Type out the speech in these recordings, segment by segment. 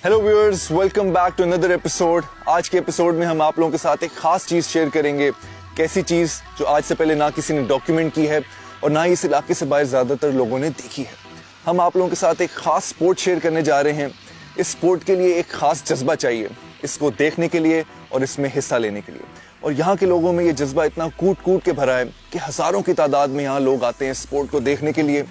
Hello viewers, welcome back to another episode. आज के episode में हम आप लोगों के साथ एक खास चीज़ शेयर करेंगे। कैसी चीज़ जो आज से पहले ना किसी ने डॉक्यूमेंट की है और ना ही इस इलाके से बाहर ज़्यादातर लोगों ने देखी है। हम आप लोगों के साथ एक खास स्पोर्ट शेयर करने जा रहे हैं। इस स्पोर्ट के लिए एक खास जज्बा चाहिए, इसको देखने के लिए और इसमें हिस्सा लेने के लिए। और यहाँ के लोगों में ये जज्बा इतना कूट कूट के भरा है कि हज़ारों की तादाद में यहाँ लोग आते हैं स्पोर्ट को देखने के लिए,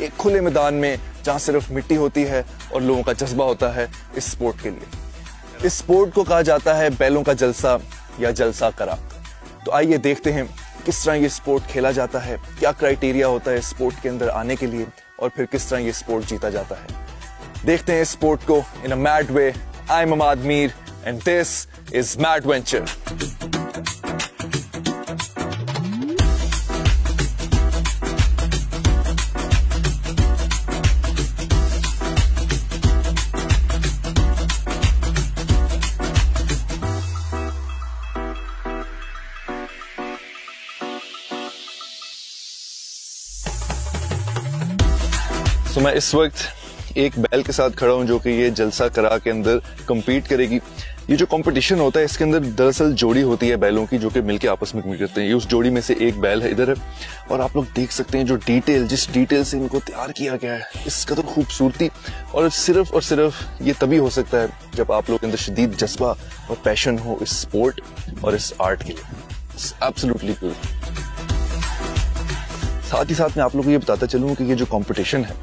एक खुले मैदान में जहाँ सिर्फ मिट्टी होती है और लोगों का जज्बा होता है इस स्पोर्ट के लिए। इस स्पोर्ट को कहा जाता है बैलों का जलसा या जलसा करा। तो आइए देखते हैं किस तरह ये स्पोर्ट खेला जाता है, क्या क्राइटेरिया होता है इस स्पोर्ट के अंदर आने के लिए और फिर किस तरह ये स्पोर्ट जीता जाता है। देखते हैं इस स्पोर्ट को in a mad way. I am Amad Mir and this is mad venture. तो मैं इस वक्त एक बैल के साथ खड़ा हूं जो कि ये जलसा करा के अंदर compete करेगी। ये जो कंपटीशन होता है इसके अंदर दरअसल जोड़ी होती है बैलों की जो कि मिलके आपस में compete करते हैं। ये उस जोड़ी में से एक बैल है, इधर है। और आप लोग देख सकते हैं जो जिस डिटेल से इनको तैयार किया गया है, इसका तो खूबसूरती। और सिर्फ ये तभी हो सकता है जब आप लोग के अंदर शदीद जज्बा और पैशन हो इस स्पोर्ट और इस आर्ट के लिए। Absolutely beautiful. साथ ही साथ मैं आप लोगों को ये बताता चलूं कि ये जो कंपटीशन है,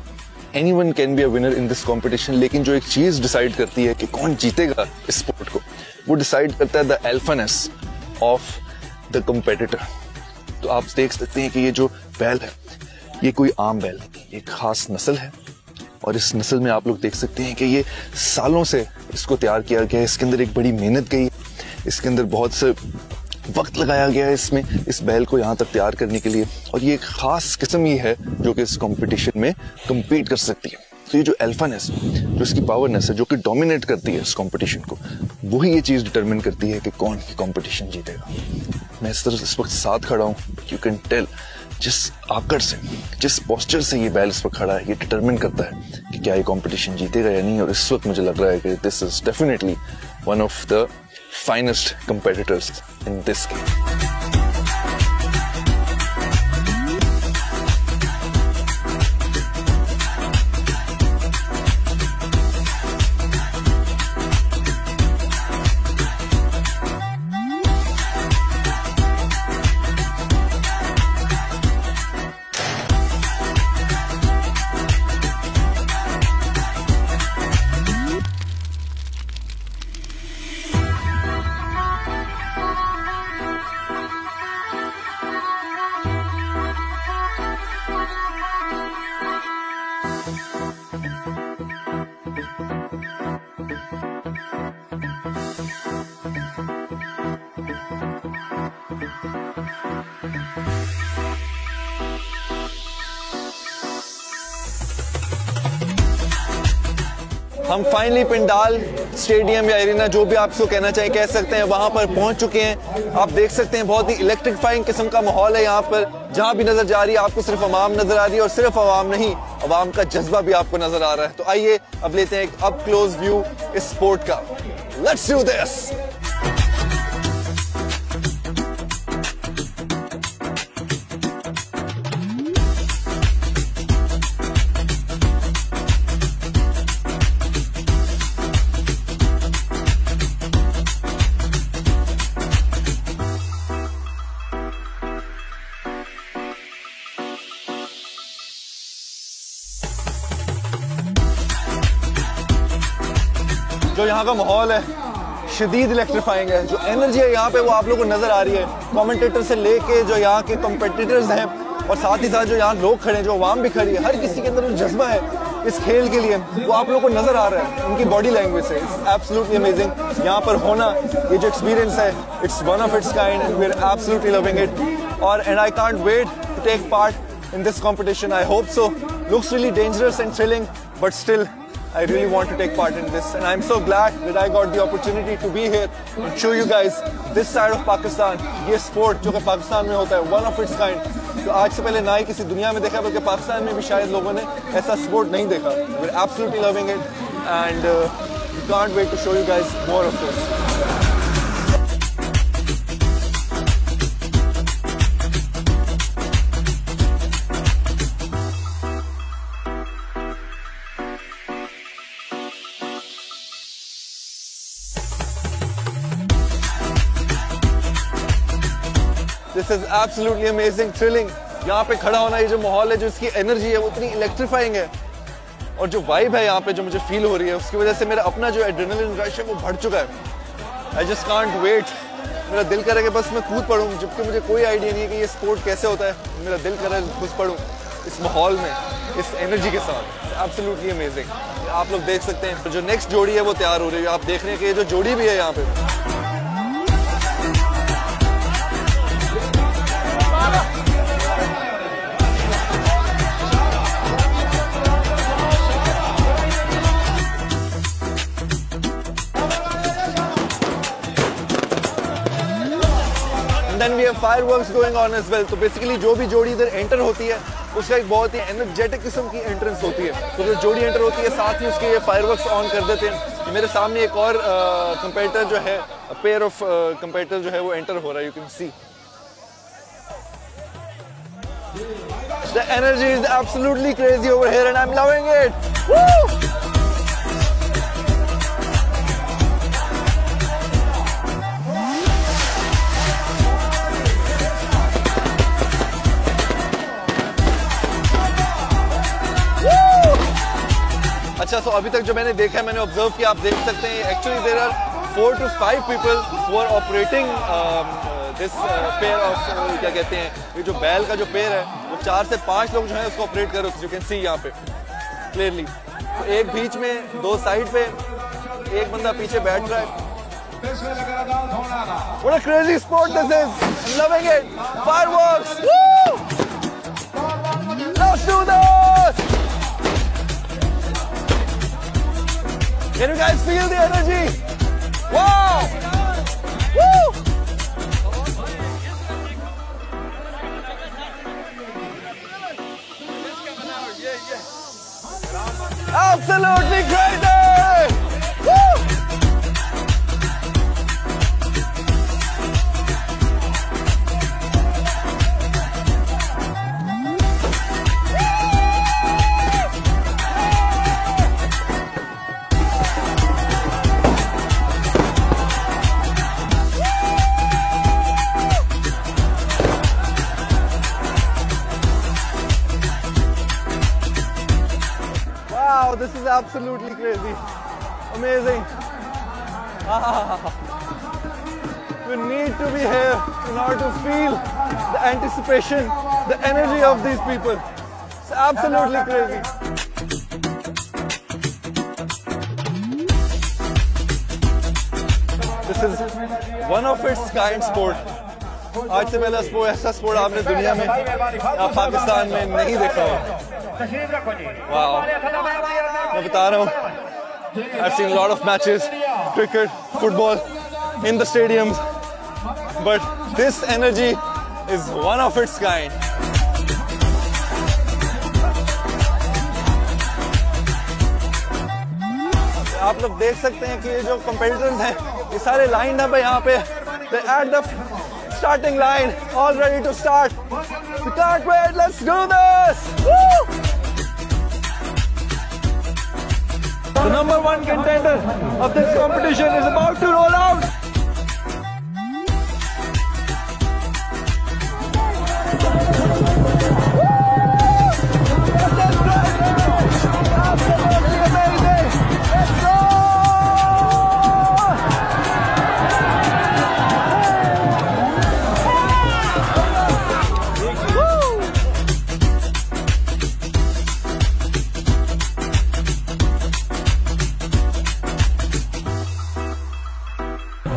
anyone can be a winner in this competition, लेकिन जो एक चीज डिसाइड करती है कि कौन जीतेगा इस स्पोर्ट को, वो डिसाइड करता है द अल्फानेस ऑफ द कंपेटिटर। तो आप देख सकते हैं कि ये जो बैल है ये कोई आम बैल नहीं, ये खास नस्ल है। और इस नस्ल में आप लोग देख सकते हैं कि ये सालों से इसको तैयार किया गया है। इसके अंदर एक बड़ी मेहनत गई, इसके अंदर बहुत से वक्त लगाया गया है इसमें, इस बैल को यहाँ तक तैयार करने के लिए। और ये एक खास किस्म ही है जो कि इस कंपटीशन में compete कर सकती है। तो ये जो अल्फानेस, जो इसकी पावरनेस है, जो कि डोमिनेट करती है इस कंपटीशन को, वही ये चीज डिटरमिन करती है कि कौन ये कंपटीशन जीतेगा। मैं इस तरह इस वक्त साथ खड़ा हूँ, यू कैन टेल जिस आकड़ से, जिस पोस्चर से ये बैल इस वक्त खड़ा है, ये डिटरमिन करता है कि क्या ये कंपटीशन जीतेगा या नहीं। और इस वक्त मुझे लग रहा है कि this is definitely one of the finest competitors in this game. हम फाइनली पिंडाल स्टेडियम या एरिना, जो भी आप इसको कहना चाहिए कह सकते हैं, वहां पर पहुंच चुके हैं। आप देख सकते हैं बहुत ही इलेक्ट्रीफाइंग किस्म का माहौल है यहाँ पर। जहां भी नजर जा रही है आपको सिर्फ अवाम नजर आ रही है, और सिर्फ अवाम नहीं, अवाम का जज्बा भी आपको नजर आ रहा है। तो आइए अब लेते हैं एक अप क्लोज व्यू इस स्पोर्ट का। Let's do this. जो यहाँ का माहौल है शदीद इलेक्ट्रीफाइंग है। जो एनर्जी है यहाँ पे वो आप लोगों को नजर आ रही है, कमेंटेटर से लेके जो यहाँ के कॉम्पिटिटर्स हैं और साथ ही साथ जो यहाँ लोग खड़े हैं, जो आवाम भी खड़ी है, हर किसी के अंदर जो जज्बा है इस खेल के लिए वो आप लोगों को नजर आ रहा है उनकी बॉडी लैंग्वेज से। It's absolutely amazing. यहाँ पर होना, ये जो एक्सपीरियंस है, it's one of its kind and we are absolutely loving it. और and I can't wait to take part in this competition. I hope so. Looks really dangerous and thrilling, but still I really want to take part in this, and I'm so glad that I got the opportunity to be here and show you guys this side of Pakistan. ये sport जो कि पाकिस्तान में होता है, one of its kind, तो आज से पहले ना ही किसी दुनिया में देखा, बल्कि पाकिस्तान में भी शायद लोगों ने ऐसा sport नहीं देखा. We're absolutely loving it, and Can't wait to show you guys more of this. This is absolutely amazing, thrilling. यहाँ पे खड़ा होना, ये जो माहौल है, जो इसकी एनर्जी है, वो इतनी इलेक्ट्रीफाइंग है, और जो वाइब है यहाँ पे जो मुझे फील हो रही है, उसकी वजह से मेरा अपना जो एड्रेनलिन रश है वो बढ़ चुका है। I just can't wait. मेरा दिल करे कि बस मैं कूद पड़ूं, जबकि मुझे कोई आइडिया नहीं है कि ये स्पोर्ट कैसे होता है। मेरा दिल करे घुस पड़ूं इस माहौल में, इस एनर्जी के साथ। Absolutely amazing. आप लोग देख सकते हैं जो नेक्स्ट जोड़ी है वो तैयार हो रही है। आप देख रहे हैं कि ये जो जोड़ी भी है यहाँ पे, then we have fireworks going on as well. तो बेसिकली जो भी जोड़ी इधर एंटर होती है उसका एक बहुत ही एनर्जेटिक किस्म की एंट्रेंस होती है। तो जो जोड़ी एंटर होती है साथ ही उसके ये फायरवर्क्स ऑन कर देते हैं। मेरे सामने एक और कंपेटिटर जो है, पेयर ऑफ कंपेटिटर जो है वो एंटर हो रहा है। You can see the energy is absolutely crazy over here and I'm loving it. Woo! अच्छा, तो अभी तक जो मैंने देखा है, मैंने ऑब्जर्व किया, आप देख सकते हैं actually there are 4 to 5 people who are operating this pair of, क्या कहते हैं, ये जो बैल का जो पेयर है वो 4 से 5 लोग जो है उसको ऑपरेट कर रहे हैं। यू कैन सी यहाँ पे क्लियरली। तो एक बीच में, 2 साइड पे, एक बंदा पीछे बैठ रहा है। What a crazy sport this is! I'm loving it! Fireworks! Woo! Let's do this! Can you guys feel the energy? Wow! Woo! Absolutely crazy! Woo! Wow, this is absolutely crazy. Amazing. You need to be here in order to feel the anticipation, the energy of these people. It's absolutely crazy. This is one of its kind sport. आज से पहला ऐसा sport आपने दुनिया में या पाकिस्तान में नहीं देखा होगा। Wow. मैं बता रहा हूँ, I've seen a lot of matches, cricket, football in the stadiums, but this energy is one of its kind. आप लोग देख सकते हैं कि ये जो competitors हैं, ये सारे lined up है यहाँ पे। They're at the starting line, all ready to start. We can't wait. Let's do this! Woo! The number 1 contender of this competition is about to roll out.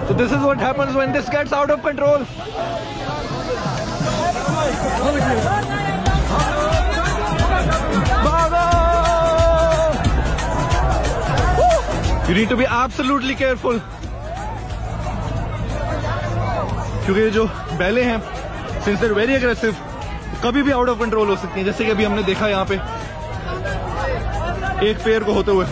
So this is what happens when this gets out of control. You need to be absolutely careful. क्योंकि जो बैलें हैं, since they're very aggressive, कभी भी out of control हो सकती हैं, जैसे कि अभी हमने देखा यहाँ पे एक पेयर को होते हुए।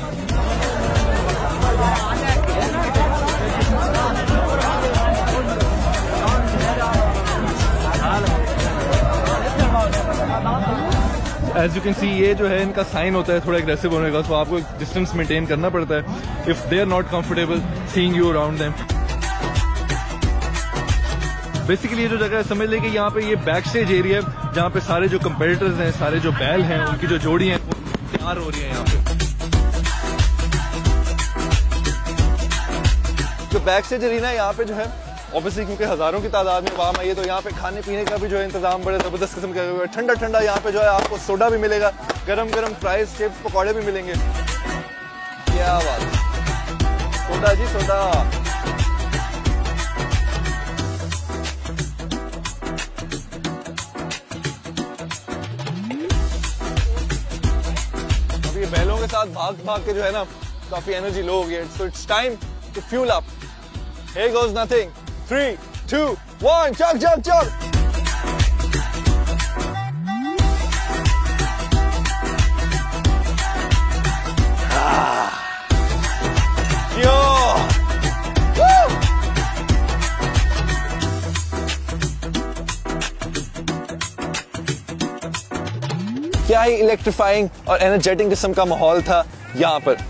एज यू कैन सी ये जो है इनका साइन होता है थोड़ा एग्रेसिव होने का, तो आपको डिस्टेंस मेंटेन करना पड़ता है if they are not comfortable seeing you around them. Basically ये जो जगह है समझ लें कि यहाँ पे ये बैक स्टेज एरिया है जहाँ पे सारे जो कंपेटिटर्स हैं, सारे जो बैल हैं, उनकी जो जोड़ी हैं वो तैयार हो रही है यहाँ पे। जो बैक स्टेज एरिया है यहाँ पे जो है ऑब्वियसली क्योंकि हजारों की तादाद में आवाम आई है, तो यहाँ पे खाने पीने का भी जो है इंतजाम बड़े जबरदस्त किस्म का है। ठंडा ठंडा यहाँ पे जो है आपको सोडा भी मिलेगा, गरम गरम फ्राइज, चिप्स, पकौड़े भी मिलेंगे। क्या बात, सोडा जी सोडा। अब ये बैलों के साथ भाग भाग के जो है ना काफी एनर्जी लो हो गई है, so it's time to fuel up. Here goes nothing. 3, 2, 1, chug, chug, chug. Yo. Woo. क्या ही इलेक्ट्रीफाइंग और एनर्जेटिक किस्म का माहौल था यहाँ पर।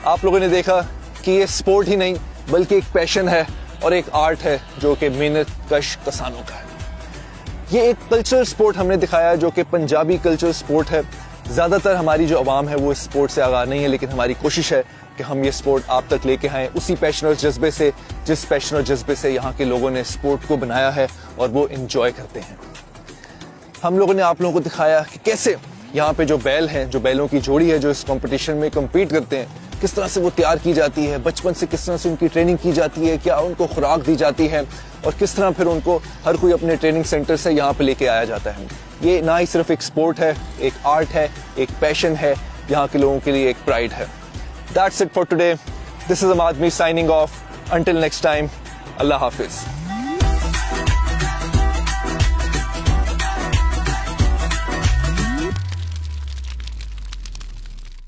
आप लोगों ने देखा कि ये स्पोर्ट ही नहीं बल्कि एक पैशन है और एक आर्ट है जो कि मेहनत कश किसानों का है। ये एक कल्चरल स्पोर्ट हमने दिखाया जो कि पंजाबी कल्चरल स्पोर्ट है। ज़्यादातर हमारी जो आवाम है वो इस स्पोर्ट से आगाह नहीं है, लेकिन हमारी कोशिश है कि हम ये स्पोर्ट आप तक लेके आएँ उसी पैशन और जज्बे से जिस पैशन और जज्बे से यहाँ के लोगों ने स्पोर्ट को बनाया है और वो इंजॉय करते हैं। हम लोगों ने आप लोगों को दिखाया कि कैसे यहाँ पे जो बैल हैं, जो बैलों की जोड़ी है जो इस कॉम्पिटिशन में कम्पीट करते हैं, किस तरह से वो तैयार की जाती है, बचपन से किस तरह से उनकी ट्रेनिंग की जाती है, क्या उनको खुराक दी जाती है और किस तरह फिर उनको हर कोई अपने ट्रेनिंग सेंटर से यहाँ पे लेके आया जाता है। ये ना ही सिर्फ एक स्पोर्ट है, एक आर्ट है, एक पैशन है, यहाँ के लोगों के लिए एक प्राइड है। That's it for today. This is Ahmad Me signing off. Until next time, Allah Hafiz.